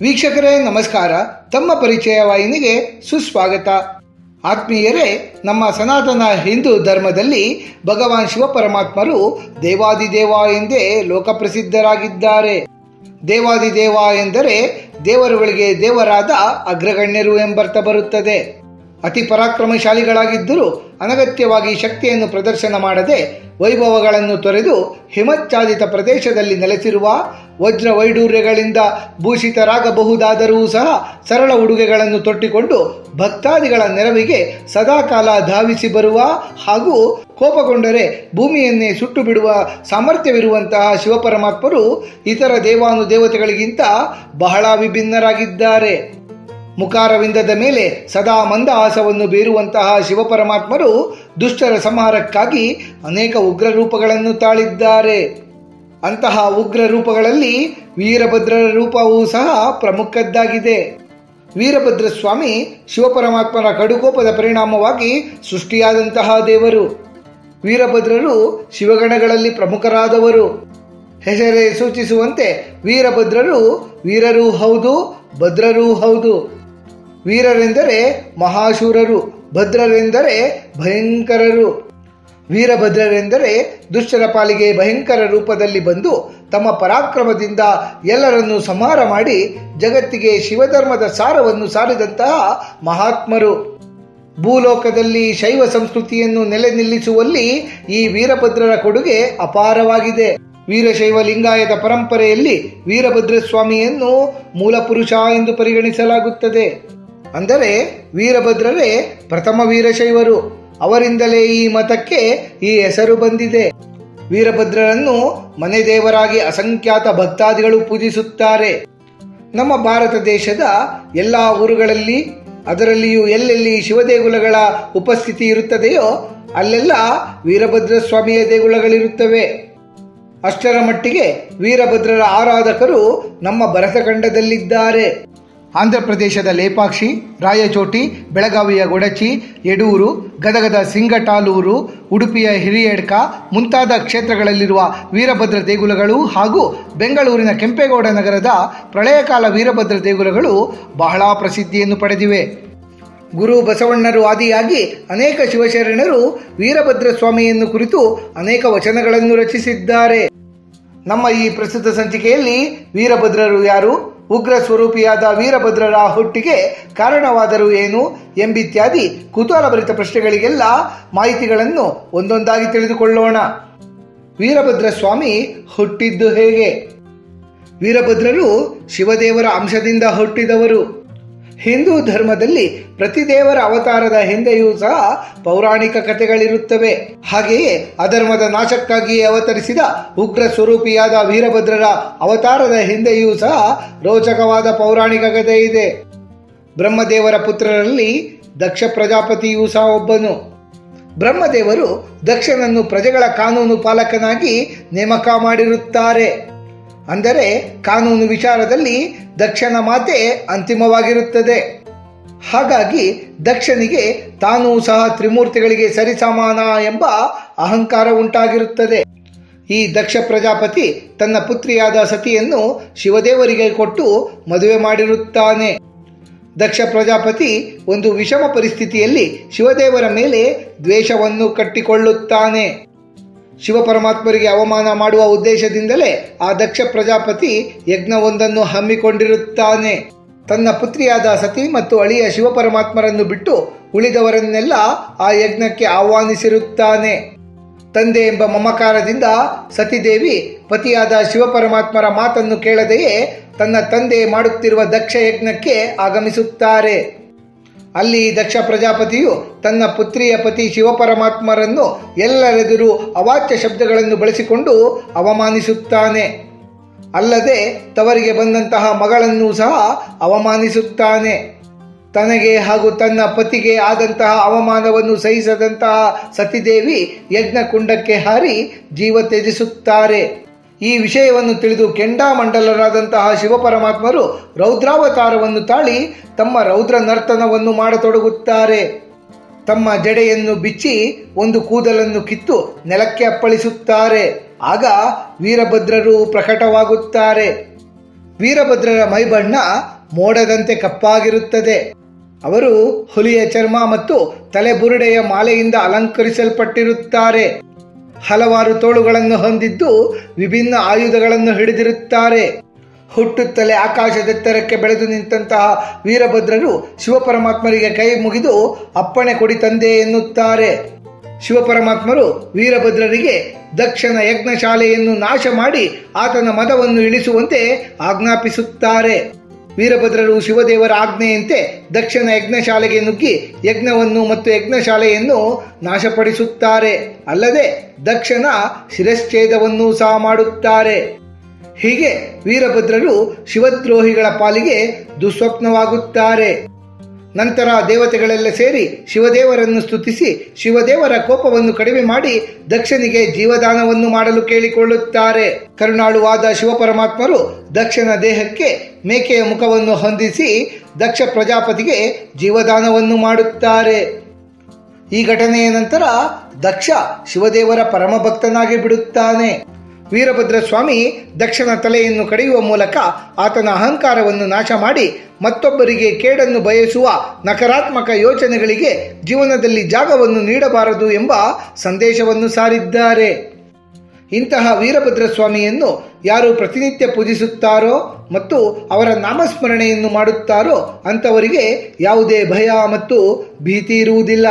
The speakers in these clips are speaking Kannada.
ವೀಕ್ಷಕರೇ ನಮಸ್ಕಾರ. ತಮ್ಮ ಪರಿಚಯ ವಾಹಿನಿಗೆ ಸುಸ್ವಾಗತ. ಆತ್ಮೀಯರೇ, ನಮ್ಮ ಸನಾತನ ಹಿಂದೂ ಧರ್ಮದಲ್ಲಿ ಭಗವಾನ್ ಶಿವಪರಮಾತ್ಮರು ದೇವಾದಿದೇವ ಎಂದೇ ಲೋಕಪ್ರಸಿದ್ಧರಾಗಿದ್ದಾರೆ. ದೇವಾದಿದೇವ ಎಂದರೆ ದೇವರುಗಳಿಗೆ ದೇವರಾದ ಅಗ್ರಗಣ್ಯರು ಎಂಬರ್ಥ ಬರುತ್ತದೆ. ಅತಿ ಪರಾಕ್ರಮಶಾಲಿಗಳಾಗಿದ್ದರೂ ಅನಗತ್ಯವಾಗಿ ಶಕ್ತಿಯನ್ನು ಪ್ರದರ್ಶನ ಮಾಡದೆ ವೈಭವಗಳನ್ನು ತೊರೆದು ಹಿಮಚ್ಛಾದಿತ ಪ್ರದೇಶದಲ್ಲಿ ನೆಲೆಸಿರುವ ವಜ್ರ ವೈಡೂರ್ಯಗಳಿಂದ ಭೂಷಿತರಾಗಬಹುದಾದರೂ ಸಹ ಸರಳ ಉಡುಗೆಗಳನ್ನು ತೊಟ್ಟಿಕೊಂಡು ಭಕ್ತಾದಿಗಳ ನೆರವಿಗೆ ಸದಾಕಾಲ ಧಾವಿಸಿ ಬರುವ ಹಾಗೂ ಕೋಪಗೊಂಡರೆ ಭೂಮಿಯನ್ನೇ ಸುಟ್ಟು ಬಿಡುವ ಸಾಮರ್ಥ್ಯವಿರುವಂತಹ ಶಿವಪರಮಾತ್ಮರು ಇತರ ದೇವಾನುದೇವತೆಗಳಿಗಿಂತ ಬಹಳ ವಿಭಿನ್ನರಾಗಿದ್ದಾರೆ. ಮುಖಾರವಿಂದದ ಮೇಲೆ ಸದಾ ಮಂದಹಾಸವನ್ನು ಬೀರುವಂತಹ ಶಿವಪರಮಾತ್ಮರು ದುಷ್ಟರ ಸಂಹಾರಕ್ಕಾಗಿ ಅನೇಕ ಉಗ್ರ ರೂಪಗಳನ್ನು ತಾಳಿದ್ದಾರೆ. ಅಂತಹ ಉಗ್ರ ರೂಪಗಳಲ್ಲಿ ವೀರಭದ್ರರ ರೂಪವೂ ಸಹ ಪ್ರಮುಖದ್ದಾಗಿದೆ. ವೀರಭದ್ರ ಸ್ವಾಮಿ ಶಿವಪರಮಾತ್ಮರ ಕಡುಕೋಪದ ಪರಿಣಾಮವಾಗಿ ಸೃಷ್ಟಿಯಾದಂತಹ ದೇವರು. ವೀರಭದ್ರರು ಶಿವಗಣಗಳಲ್ಲಿ ಪ್ರಮುಖರಾದವರು. ಹೆಸರೇ ಸೂಚಿಸುವಂತೆ ವೀರಭದ್ರರು ವೀರರೂ ಹೌದು, ಭದ್ರರೂ ಹೌದು. ವೀರರೆಂದರೆ ಮಹಾಶೂರರು, ಭದ್ರರೆಂದರೆ ಭಯಂಕರರು. ವೀರಭದ್ರರೆಂದರೆ ದುಷ್ಟರ ಪಾಲಿಗೆ ಭಯಂಕರ ರೂಪದಲ್ಲಿ ಬಂದು ತಮ್ಮ ಪರಾಕ್ರಮದಿಂದ ಎಲ್ಲರನ್ನೂ ಸಂಹಾರ ಮಾಡಿ ಜಗತ್ತಿಗೆ ಶಿವಧರ್ಮದ ಸಾರವನ್ನು ಸಾರಿದಂತಹ ಮಹಾತ್ಮರು. ಭೂಲೋಕದಲ್ಲಿ ಶೈವ ಸಂಸ್ಕೃತಿಯನ್ನು ನೆಲೆ ನಿಲ್ಲಿಸುವಲ್ಲಿ ಈ ವೀರಭದ್ರರ ಕೊಡುಗೆ ಅಪಾರವಾಗಿದೆ. ವೀರಶೈವ ಲಿಂಗಾಯತ ಪರಂಪರೆಯಲ್ಲಿ ವೀರಭದ್ರ ಸ್ವಾಮಿಯನ್ನು ಮೂಲ ಪುರುಷ ಎಂದು ಪರಿಗಣಿಸಲಾಗುತ್ತದೆ. ಅಂದರೆ ವೀರಭದ್ರರೇ ಪ್ರಥಮ ವೀರಶೈವರು. ಅವರಿಂದಲೇ ಈ ಮತಕ್ಕೆ ಈ ಹೆಸರು ಬಂದಿದೆ. ವೀರಭದ್ರರನ್ನು ಮನೆ ದೇವರಾಗಿ ಅಸಂಖ್ಯಾತ ಭಕ್ತಾದಿಗಳು ಪೂಜಿಸುತ್ತಾರೆ. ನಮ್ಮ ಭಾರತ ದೇಶದ ಎಲ್ಲ ಊರುಗಳಲ್ಲಿ, ಅದರಲ್ಲಿಯೂ ಎಲ್ಲೆಲ್ಲಿ ಶಿವದೇಗುಲಗಳ ಉಪಸ್ಥಿತಿ ಇರುತ್ತದೆಯೋ ಅಲ್ಲೆಲ್ಲ ವೀರಭದ್ರ ಸ್ವಾಮಿಯ ದೇಗುಲಗಳಿರುತ್ತವೆ. ಅಷ್ಟರ ಮಟ್ಟಿಗೆ ವೀರಭದ್ರರ ಆರಾಧಕರು ನಮ್ಮ ಭರತಖಂಡದಲ್ಲಿದ್ದಾರೆ. ಆಂಧ್ರ ಪ್ರದೇಶದ ಲೇಪಾಕ್ಷಿ, ರಾಯಚೋಟಿ, ಬೆಳಗಾವಿಯ ಗೊಡಚಿ, ಯಡೂರು, ಗದಗದ ಸಿಂಗಟಾಲೂರು, ಉಡುಪಿಯ ಹಿರಿಯಡ್ಕ ಮುಂತಾದ ಕ್ಷೇತ್ರಗಳಲ್ಲಿರುವ ವೀರಭದ್ರ ದೇಗುಲಗಳು ಹಾಗೂ ಬೆಂಗಳೂರಿನ ಕೆಂಪೇಗೌಡ ನಗರದ ಪ್ರಳಯಕಾಲ ವೀರಭದ್ರ ದೇಗುಲಗಳು ಬಹಳ ಪ್ರಸಿದ್ಧಿಯನ್ನು ಪಡೆದಿವೆ. ಗುರು ಬಸವಣ್ಣರು ಆದಿಯಾಗಿ ಅನೇಕ ಶಿವಶರಣರು ವೀರಭದ್ರ ಸ್ವಾಮಿಯನ್ನು ಕುರಿತು ಅನೇಕ ವಚನಗಳನ್ನು ರಚಿಸಿದ್ದಾರೆ. ನಮ್ಮ ಈ ಪ್ರಸ್ತುತ ಸಂಚಿಕೆಯಲ್ಲಿ ವೀರಭದ್ರರು ಯಾರು, ಉಗ್ರ ಸ್ವರೂಪಿಯಾದ ವೀರಭದ್ರರ ಹುಟ್ಟಿಗೆ ಕಾರಣವಾದರು ಏನು ಎಂಬಿತ್ಯಾದಿ ಕುತೂಹಲಭರಿತ ಪ್ರಶ್ನೆಗಳಿಗೆಲ್ಲ ಮಾಹಿತಿಗಳನ್ನು ಒಂದೊಂದಾಗಿ ತಿಳಿದುಕೊಳ್ಳೋಣ. ವೀರಭದ್ರ ಸ್ವಾಮಿ ಹುಟ್ಟಿದ್ದು ಹೇಗೆ? ವೀರಭದ್ರರು ಶಿವದೇವರ ಅಂಶದಿಂದ ಹುಟ್ಟಿದವರು. ಹಿಂದೂ ಧರ್ಮದಲ್ಲಿ ಪ್ರತಿ ದೇವರ ಅವತಾರದ ಹಿಂದೆಯೂ ಸಹ ಪೌರಾಣಿಕ ಕಥೆಗಳಿರುತ್ತವೆ. ಹಾಗೆಯೇ ಅಧರ್ಮದ ನಾಶಕ್ಕಾಗಿಯೇ ಅವತರಿಸಿದ ಉಗ್ರ ಸ್ವರೂಪಿಯಾದ ವೀರಭದ್ರರ ಅವತಾರದ ಹಿಂದೆಯೂ ಸಹ ರೋಚಕವಾದ ಪೌರಾಣಿಕ ಕಥೆ ಇದೆ. ಬ್ರಹ್ಮದೇವರ ಪುತ್ರರಲ್ಲಿ ದಕ್ಷ ಪ್ರಜಾಪತಿಯೂ ಸಹ ಒಬ್ಬನು. ಬ್ರಹ್ಮದೇವರು ದಕ್ಷನನ್ನು ಪ್ರಜೆಗಳ ಕಾನೂನು ಪಾಲಕನಾಗಿ ನೇಮಕ ಮಾಡಿರುತ್ತಾರೆ. ಅಂದರೆ ಕಾನೂನು ವಿಚಾರದಲ್ಲಿ ದಕ್ಷನ ಮಾತೆ ಅಂತಿಮವಾಗಿರುತ್ತದೆ. ಹಾಗಾಗಿ ದಕ್ಷನಿಗೆ ತಾನೂ ಸಹ ತ್ರಿಮೂರ್ತಿಗಳಿಗೆ ಸರಿಸಮಾನ ಎಂಬ ಅಹಂಕಾರ ಉಂಟಾಗಿರುತ್ತದೆ. ಈ ದಕ್ಷ ಪ್ರಜಾಪತಿ ತನ್ನ ಪುತ್ರಿಯಾದ ಸತಿಯನ್ನು ಶಿವದೇವರಿಗೆ ಕೊಟ್ಟು ಮದುವೆ ಮಾಡಿರುತ್ತಾನೆ. ದಕ್ಷ ಪ್ರಜಾಪತಿ ಒಂದು ವಿಷಮ ಪರಿಸ್ಥಿತಿಯಲ್ಲಿ ಶಿವದೇವರ ಮೇಲೆ ದ್ವೇಷವನ್ನು ಕಟ್ಟಿಕೊಳ್ಳುತ್ತಾನೆ. ಶಿವಪರಮಾತ್ಮರಿಗೆ ಅವಮಾನ ಮಾಡುವ ಉದ್ದೇಶದಿಂದಲೇ ಆ ದಕ್ಷ ಪ್ರಜಾಪತಿ ಯಜ್ಞವೊಂದನ್ನು ಹಮ್ಮಿಕೊಂಡಿರುತ್ತಾನೆ. ತನ್ನ ಪುತ್ರಿಯಾದ ಸತಿ ಮತ್ತು ಅಳಿಯ ಶಿವಪರಮಾತ್ಮರನ್ನು ಬಿಟ್ಟು ಉಳಿದವರನ್ನೆಲ್ಲ ಆ ಯಜ್ಞಕ್ಕೆ ಆಹ್ವಾನಿಸಿರುತ್ತಾನೆ. ತಂದೆ ಎಂಬ ಮಮಕಾರದಿಂದ ಸತಿದೇವಿ ಪತಿಯಾದ ಶಿವಪರಮಾತ್ಮರ ಮಾತನ್ನು ಕೇಳದೆಯೇ ತನ್ನ ತಂದೆ ಮಾಡುತ್ತಿರುವ ದಕ್ಷ ಯಜ್ಞಕ್ಕೆ ಆಗಮಿಸುತ್ತಾರೆ. ಅಲ್ಲಿ ದಕ್ಷ ಪ್ರಜಾಪತಿಯು ತನ್ನ ಪುತ್ರಿಯ ಪತಿ ಶಿವಪರಮಾತ್ಮರನ್ನು ಎಲ್ಲರೆದುರು ಅವಾಚ್ಯ ಶಬ್ದಗಳನ್ನು ಬಳಸಿಕೊಂಡು ಅವಮಾನಿಸುತ್ತಾನೆ. ಅಲ್ಲದೆ ತವರಿಗೆ ಬಂದಂತಹ ಮಗಳನ್ನು ಸಹ ಅವಮಾನಿಸುತ್ತಾನೆ. ತನಗೆ ಹಾಗೂ ತನ್ನ ಪತಿಗೆ ಆದಂತಹ ಅವಮಾನವನ್ನು ಸಹಿಸದಂತಹ ಸತಿದೇವಿ ಯಜ್ಞಕುಂಡಕ್ಕೆ ಹಾರಿ ಜೀವ ತ್ಯಜಿಸುತ್ತಾರೆ. ಈ ವಿಷಯವನ್ನು ತಿಳಿದು ಕೆಂಡಾಮಂಡಲರಾದಂತಹ ಶಿವಪರಮಾತ್ಮರು ರೌದ್ರಾವತಾರವನ್ನು ತಾಳಿ ತಮ್ಮ ರೌದ್ರ ನರ್ತನವನ್ನು ಮಾಡತೊಡಗುತ್ತಾರೆ. ತಮ್ಮ ಜಡೆಯನ್ನು ಬಿಚ್ಚಿ ಒಂದು ಕೂದಲನ್ನು ಕಿತ್ತು ನೆಲಕ್ಕೆ ಅಪ್ಪಳಿಸುತ್ತಾರೆ. ಆಗ ವೀರಭದ್ರರು ಪ್ರಕಟವಾಗುತ್ತಾರೆ. ವೀರಭದ್ರರ ಮೈಬಣ್ಣ ಮೋಡದಂತೆ ಕಪ್ಪಾಗಿರುತ್ತದೆ. ಅವರು ಹುಲಿಯ ಚರ್ಮ ಮತ್ತು ತಲೆಬುರುಡೆಯ ಮಾಲೆಯಿಂದ ಅಲಂಕರಿಸಲ್ಪಟ್ಟಿರುತ್ತಾರೆ. ಹಲವಾರು ತೋಳುಗಳನ್ನು ಹೊಂದಿದ್ದು ವಿಭಿನ್ನ ಆಯುಧಗಳನ್ನು ಹಿಡಿದಿರುತ್ತಾರೆ. ಹುಟ್ಟುತ್ತಲೇ ಆಕಾಶದೆತ್ತರಕ್ಕೆ ಬೆಳೆದು ನಿಂತಹ ವೀರಭದ್ರರು ಶಿವಪರಮಾತ್ಮರಿಗೆ ಕೈ ಮುಗಿದು ಅಪ್ಪಣೆ ಕೊಡಿ ತಂದೆ ಎನ್ನುತ್ತಾರೆ. ಶಿವಪರಮಾತ್ಮರು ವೀರಭದ್ರರಿಗೆ ದಕ್ಷನ ಯಜ್ಞಶಾಲೆಯನ್ನು ನಾಶ ಮಾಡಿ ಆತನ ಮದವನ್ನು ಇಳಿಸುವಂತೆ ಆಜ್ಞಾಪಿಸುತ್ತಾರೆ. ವೀರಭದ್ರರು ಶಿವದೇವರ ಆಜ್ಞೆಯಂತೆ ದಕ್ಷನ ಯಜ್ಞಶಾಲೆಗೆ ನುಗ್ಗಿ ಯಜ್ಞವನ್ನು ಮತ್ತು ಯಜ್ಞಶಾಲೆಯನ್ನು ನಾಶಪಡಿಸುತ್ತಾರೆ. ಅಲ್ಲದೆ ದಕ್ಷನ ಶಿರಶ್ಛೇದವನ್ನು ಸಹ ಮಾಡುತ್ತಾರೆ. ಹೀಗೆ ವೀರಭದ್ರರು ಶಿವದ್ರೋಹಿಗಳ ಪಾಲಿಗೆ ದುಸ್ವಪ್ನವಾಗುತ್ತಾರೆ. ನಂತರ ದೇವತೆಗಳೆಲ್ಲ ಸೇರಿ ಶಿವದೇವರನ್ನು ಸ್ತುತಿಸಿ ಶಿವದೇವರ ಕೋಪವನ್ನು ಕಡಿಮೆ ಮಾಡಿ ದಕ್ಷನಿಗೆ ಜೀವದಾನವನ್ನು ಮಾಡಲು ಕೇಳಿಕೊಳ್ಳುತ್ತಾರೆ. ಕರುಣಾಳುವಾದ ಶಿವಪರಮಾತ್ಮರು ದಕ್ಷನ ದೇಹಕ್ಕೆ ಮೇಕೆಯ ಮುಖವನ್ನು ಹೊಂದಿಸಿ ದಕ್ಷ ಪ್ರಜಾಪತಿಗೆ ಜೀವದಾನವನ್ನು ಮಾಡುತ್ತಾರೆ. ಈ ಘಟನೆಯ ನಂತರ ದಕ್ಷ ಶಿವದೇವರ ಪರಮಭಕ್ತನಾಗಿ ಬಿಡುತ್ತಾನೆ. ವೀರಭದ್ರ ಸ್ವಾಮಿ ದಕ್ಷನ ತಲೆಯನ್ನು ಕಡಿಯುವ ಮೂಲಕ ಆತನ ಅಹಂಕಾರವನ್ನು ನಾಶ ಮಾಡಿ ಮತ್ತೊಬ್ಬರಿಗೆ ಕೇಡನ್ನು ಬಯಸುವ ನಕಾರಾತ್ಮಕ ಯೋಚನೆಗಳಿಗೆ ಜೀವನದಲ್ಲಿ ಜಾಗವನ್ನು ನೀಡಬಾರದು ಎಂಬ ಸಂದೇಶವನ್ನು ಸಾರಿದ್ದಾರೆ. ಇಂತಹ ವೀರಭದ್ರ ಸ್ವಾಮಿಯನ್ನು ಯಾರು ಪ್ರತಿನಿತ್ಯ ಪೂಜಿಸುತ್ತಾರೋ ಮತ್ತು ಅವರ ನಾಮಸ್ಮರಣೆಯನ್ನು ಮಾಡುತ್ತಾರೋ ಅಂಥವರಿಗೆ ಯಾವುದೇ ಭಯ ಮತ್ತು ಭೀತಿ ಇರುವುದಿಲ್ಲ.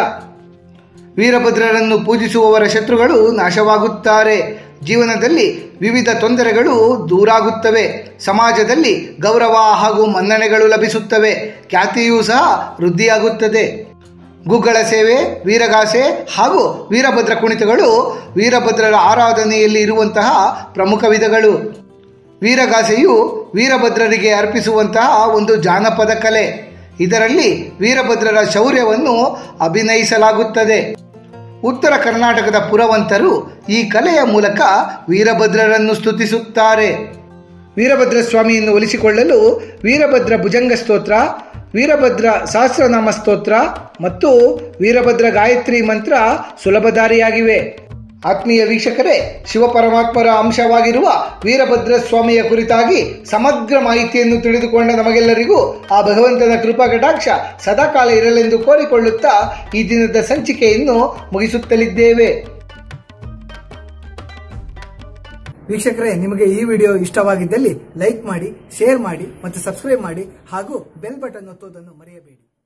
ವೀರಭದ್ರರನ್ನು ಪೂಜಿಸುವವರ ಶತ್ರುಗಳು ನಾಶವಾಗುತ್ತಾರೆ. ಜೀವನದಲ್ಲಿ ವಿವಿಧ ತೊಂದರೆಗಳು ದೂರಾಗುತ್ತವೆ. ಸಮಾಜದಲ್ಲಿ ಗೌರವ ಹಾಗೂ ಮನ್ನಣೆಗಳು ಲಭಿಸುತ್ತವೆ. ಖ್ಯಾತಿಯೂ ಸಹ ವೃದ್ಧಿಯಾಗುತ್ತದೆ. ಗುಗ್ಗಳ ಸೇವೆ, ವೀರಗಾಸೆ ಹಾಗೂ ವೀರಭದ್ರ ಕುಣಿತಗಳು ವೀರಭದ್ರರ ಆರಾಧನೆಯಲ್ಲಿ ಇರುವಂತಹ ಪ್ರಮುಖ ವಿಧಗಳು. ವೀರಗಾಸೆಯು ವೀರಭದ್ರರಿಗೆ ಅರ್ಪಿಸುವಂತಹ ಒಂದು ಜಾನಪದ ಕಲೆ. ಇದರಲ್ಲಿ ವೀರಭದ್ರರ ಶೌರ್ಯವನ್ನು ಅಭಿನಯಿಸಲಾಗುತ್ತದೆ. ಉತ್ತರ ಕರ್ನಾಟಕದ ಪುರವಂತರು ಈ ಕಲೆಯ ಮೂಲಕ ವೀರಭದ್ರರನ್ನು ಸ್ತುತಿಸುತ್ತಾರೆ. ವೀರಭದ್ರ ಸ್ವಾಮಿಯನ್ನು ಒಲಿಸಿಕೊಳ್ಳಲು ವೀರಭದ್ರ ಭುಜಂಗ ಸ್ತೋತ್ರ, ವೀರಭದ್ರ ಸಹಸ್ರನಾಮ ಸ್ತೋತ್ರ ಮತ್ತು ವೀರಭದ್ರ ಗಾಯತ್ರಿ ಮಂತ್ರ ಸುಲಭದಾರಿಯಾಗಿವೆ. ಆತ್ಮೀಯ ವೀಕ್ಷಕರೇ, ಶಿವಪರಮಾತ್ಮರ ಅಂಶವಾಗಿರುವ ವೀರಭದ್ರ ಸ್ವಾಮಿಯ ಕುರಿತಾಗಿ ಸಮಗ್ರ ಮಾಹಿತಿಯನ್ನು ತಿಳಿದುಕೊಂಡ ನಮಗೆಲ್ಲರಿಗೂ ಆ ಭಗವಂತನ ಕೃಪಾ ಕಟಾಕ್ಷ ಸದಾಕಾಲ ಇರಲೆಂದು ಕೋರಿಕೊಳ್ಳುತ್ತಾ ಈ ದಿನದ ಸಂಚಿಕೆಯನ್ನು ಮುಗಿಸುತ್ತಲಿದ್ದೇವೆ. ವೀಕ್ಷಕರೇ, ನಿಮಗೆ ಈ ವಿಡಿಯೋ ಇಷ್ಟವಾಗಿದ್ದಲ್ಲಿ ಲೈಕ್ ಮಾಡಿ, ಶೇರ್ ಮಾಡಿ ಮತ್ತು ಸಬ್ಸ್ಕ್ರೈಬ್ ಮಾಡಿ ಹಾಗೂ ಬೆಲ್ ಬಟನ್ ಒತ್ತುವುದನ್ನು ಮರೆಯಬೇಡಿ.